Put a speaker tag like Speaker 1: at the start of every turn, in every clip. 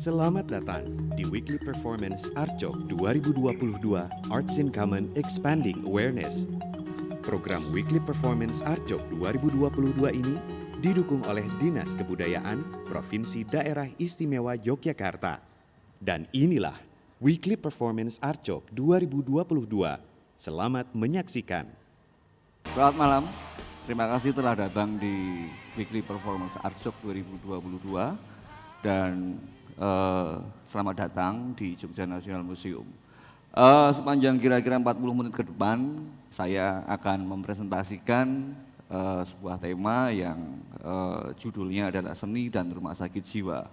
Speaker 1: Selamat datang di Weekly Performance Arcok 2022 Arts in Common Expanding Awareness. Program Weekly Performance Arcok 2022 ini didukung oleh Dinas Kebudayaan Provinsi Daerah Istimewa Yogyakarta. Dan inilah Weekly Performance Arcok 2022. Selamat menyaksikan.
Speaker 2: Selamat malam, terima kasih telah datang di Weekly Performance Arcok 2022 dan selamat datang di Jogja National Museum. Sepanjang kira-kira 40 menit ke depan, saya akan mempresentasikan sebuah tema yang judulnya adalah Seni dan Rumah Sakit Jiwa.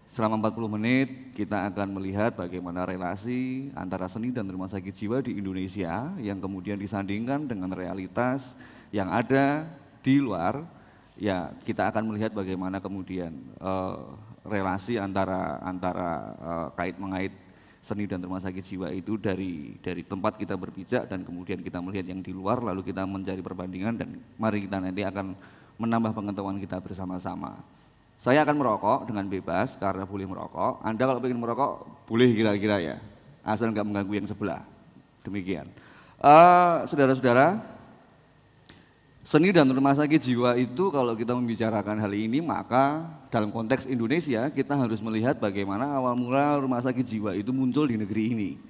Speaker 2: Selama 40 menit kita akan melihat bagaimana relasi antara seni dan rumah sakit jiwa di Indonesia yang kemudian disandingkan dengan realitas yang ada di luar. Ya, kita akan melihat bagaimana kemudian relasi antara kait-mengait seni dan rumah sakit jiwa itu dari tempat kita berpijak dan kemudian kita melihat yang di luar, lalu kita mencari perbandingan dan mari kita nanti akan menambah pengetahuan kita bersama-sama. Saya akan merokok dengan bebas karena boleh merokok. Anda kalau ingin merokok boleh kira-kira ya, asal nggak mengganggu yang sebelah. Demikian. Saudara-saudara, seni dan rumah sakit jiwa itu kalau kita membicarakan hal ini, maka dalam konteks Indonesia kita harus melihat bagaimana awal mula rumah sakit jiwa itu muncul di negeri ini.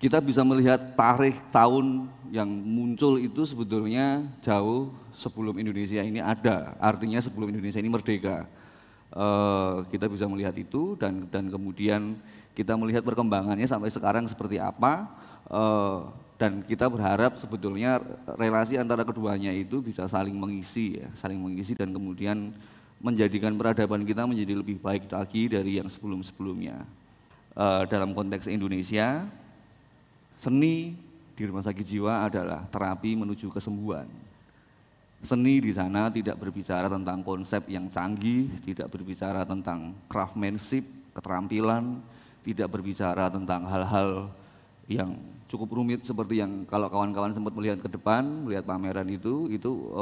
Speaker 2: Kita bisa melihat tarikh tahun yang muncul itu sebetulnya jauh sebelum Indonesia ini ada, artinya sebelum Indonesia ini merdeka. Kita bisa melihat itu dan kemudian kita melihat perkembangannya sampai sekarang seperti apa. Dan kita berharap sebetulnya relasi antara keduanya itu bisa saling mengisi dan kemudian menjadikan peradaban kita menjadi lebih baik lagi dari yang sebelum-sebelumnya. Dalam konteks Indonesia, seni di rumah sakit jiwa adalah terapi menuju kesembuhan. Seni di sana tidak berbicara tentang konsep yang canggih, tidak berbicara tentang craftsmanship, keterampilan, tidak berbicara tentang hal-hal yang cukup rumit seperti yang kalau kawan-kawan sempat melihat ke depan, melihat pameran itu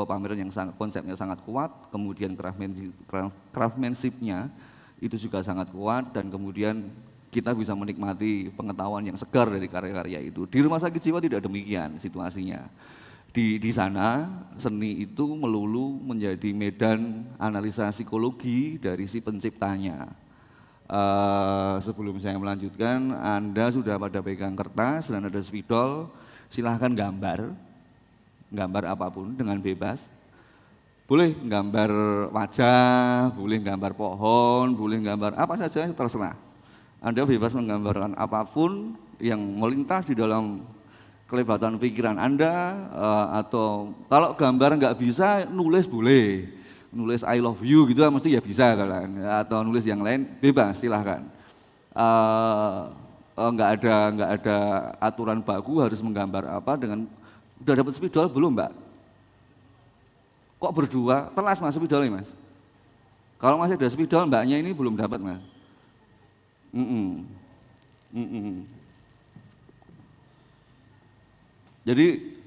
Speaker 2: pameran yang konsepnya sangat kuat, kemudian craftsmanship-nya itu juga sangat kuat dan kemudian kita bisa menikmati pengetahuan yang segar dari karya-karya itu. Di rumah sakit jiwa tidak demikian situasinya. Di sana seni itu melulu menjadi medan analisa psikologi dari si penciptanya. Sebelum saya melanjutkan, Anda sudah pada pegang kertas dan ada spidol, silahkan gambar apapun dengan bebas. Boleh gambar wajah, boleh gambar pohon, boleh gambar apa saja terserah. Anda bebas menggambarkan apapun yang melintas di dalam kelebatan pikiran Anda, atau kalau gambar nggak bisa nulis boleh, nulis I love you gitu mesti ya bisa kan, atau nulis yang lain bebas silahkan. Nggak ada aturan baku harus menggambar apa. Dengan udah dapat spidol belum Mbak? Kok berdua telas Mas spidolnya Mas? Kalau masih ada spidol Mbaknya ini belum dapat Mas. Jadi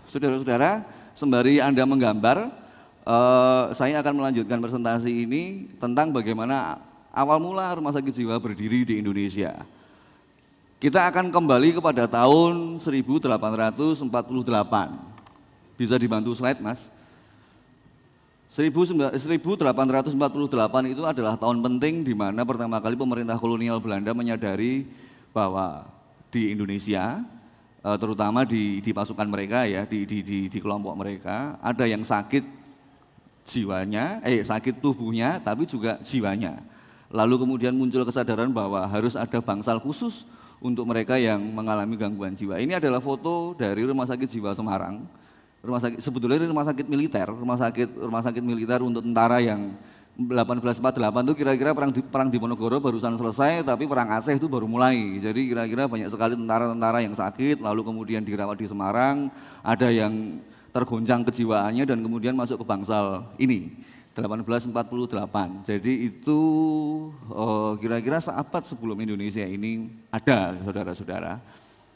Speaker 2: saudara-saudara, sembari Anda menggambar, saya akan melanjutkan presentasi ini tentang bagaimana awal mula rumah sakit jiwa berdiri di Indonesia. Kita akan kembali kepada tahun 1848. Bisa dibantu slide Mas? 1848 itu adalah tahun penting di mana pertama kali pemerintah kolonial Belanda menyadari bahwa di Indonesia, terutama di pasukan mereka ya, di kelompok mereka, ada yang sakit jiwanya, sakit tubuhnya tapi juga jiwanya. Lalu kemudian muncul kesadaran bahwa harus ada bangsal khusus untuk mereka yang mengalami gangguan jiwa. Ini adalah foto dari Rumah Sakit Jiwa Semarang. Sebetulnya ini rumah sakit militer untuk tentara yang 1848 itu kira-kira perang Diponegoro barusan selesai, tapi perang Aceh itu baru mulai. Jadi kira-kira banyak sekali tentara-tentara yang sakit, lalu kemudian dirawat di Semarang, ada yang tergoncang kejiwaannya dan kemudian masuk ke bangsal ini, 1848. Jadi itu kira-kira seabad sebelum Indonesia ini ada, saudara-saudara.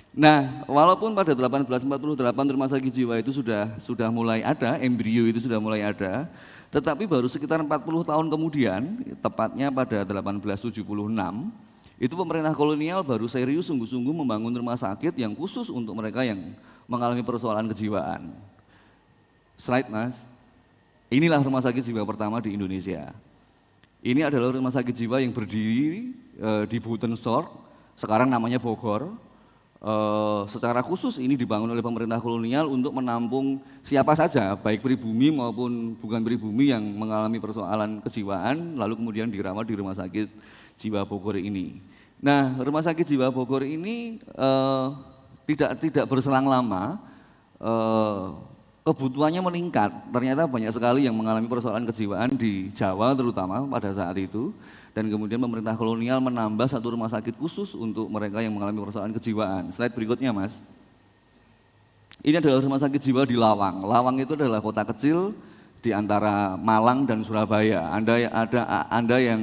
Speaker 2: Nah, walaupun pada 1848 rumah sakit jiwa itu sudah mulai ada, embrio itu sudah mulai ada, tetapi baru sekitar 40 tahun kemudian, tepatnya pada 1876, itu pemerintah kolonial baru serius sungguh-sungguh membangun rumah sakit yang khusus untuk mereka yang mengalami persoalan kejiwaan. Slide Mas. Inilah rumah sakit jiwa pertama di Indonesia. Ini adalah rumah sakit jiwa yang berdiri di Buitensor, sekarang namanya Bogor. Secara khusus ini dibangun oleh pemerintah kolonial untuk menampung siapa saja, baik pribumi maupun bukan pribumi yang mengalami persoalan kejiwaan, lalu kemudian dirawat di rumah sakit jiwa Bogor ini. Nah, rumah sakit jiwa Bogor ini tidak berselang lama, kebutuhannya meningkat. Ternyata banyak sekali yang mengalami persoalan kejiwaan di Jawa terutama pada saat itu. Dan kemudian pemerintah kolonial menambah satu rumah sakit khusus untuk mereka yang mengalami persoalan kejiwaan. Slide berikutnya Mas. Ini adalah rumah sakit jiwa di Lawang. Lawang itu adalah kota kecil di antara Malang dan Surabaya. Anda yang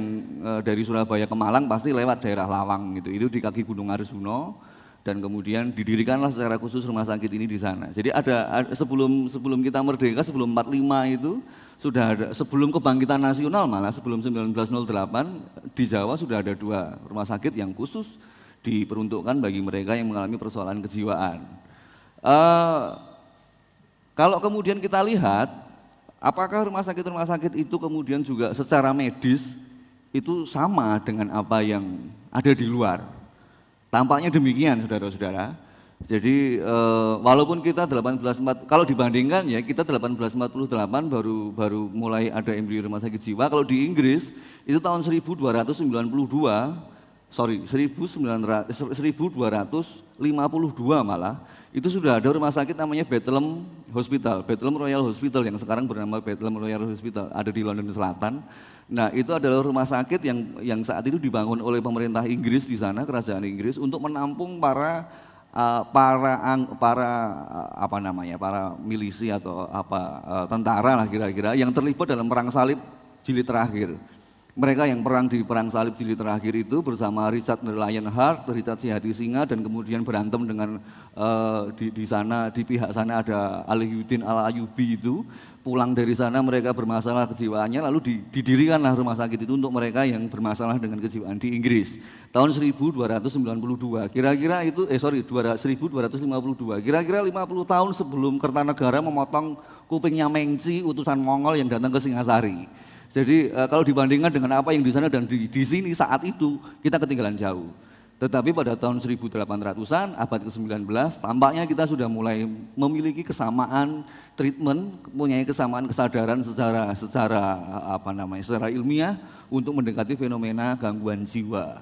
Speaker 2: dari Surabaya ke Malang pasti lewat daerah Lawang gitu. Itu di kaki Gunung Arjuno. Dan kemudian didirikanlah secara khusus rumah sakit ini di sana. Jadi ada sebelum kita merdeka, sebelum 45 itu sudah ada, sebelum kebangkitan nasional malah sebelum 1908 di Jawa sudah ada 2 rumah sakit yang khusus diperuntukkan bagi mereka yang mengalami persoalan kejiwaan. Kalau kemudian kita lihat, apakah rumah sakit itu kemudian juga secara medis itu sama dengan apa yang ada di luar? Tampaknya demikian, saudara-saudara. Jadi walaupun kita kalau dibandingkan ya kita 1848 baru mulai ada embrio rumah sakit jiwa. Kalau di Inggris itu tahun 1252 malah itu sudah ada rumah sakit namanya Bethlehem Hospital, Bethlehem Royal Hospital yang sekarang bernama Bethlehem Royal Hospital, ada di London Selatan. Nah, itu adalah rumah sakit yang saat itu dibangun oleh pemerintah Inggris di sana, kerajaan Inggris untuk menampung para milisi atau tentara lah kira-kira yang terlibat dalam perang salib jilid terakhir. Mereka yang perang di perang salib jilid terakhir itu bersama Richard Lionheart, Richard Sihatisinghe, dan kemudian berantem dengan di sana, di pihak sana ada Aliuddin Al-Ayyubi itu. Pulang dari sana mereka bermasalah kejiwaannya, lalu didirikanlah rumah sakit itu untuk mereka yang bermasalah dengan kejiwaan di Inggris tahun 1292. Kira-kira itu 1252. Kira-kira 50 tahun sebelum Kertanegara memotong kupingnya Mengci, utusan Mongol yang datang ke Singasari. Jadi kalau dibandingkan dengan apa yang di sana dan di sini saat itu kita ketinggalan jauh. Tetapi pada tahun 1800-an, abad ke-19, tampaknya kita sudah mulai memiliki kesamaan treatment, mempunyai kesamaan kesadaran secara ilmiah untuk mendekati fenomena gangguan jiwa.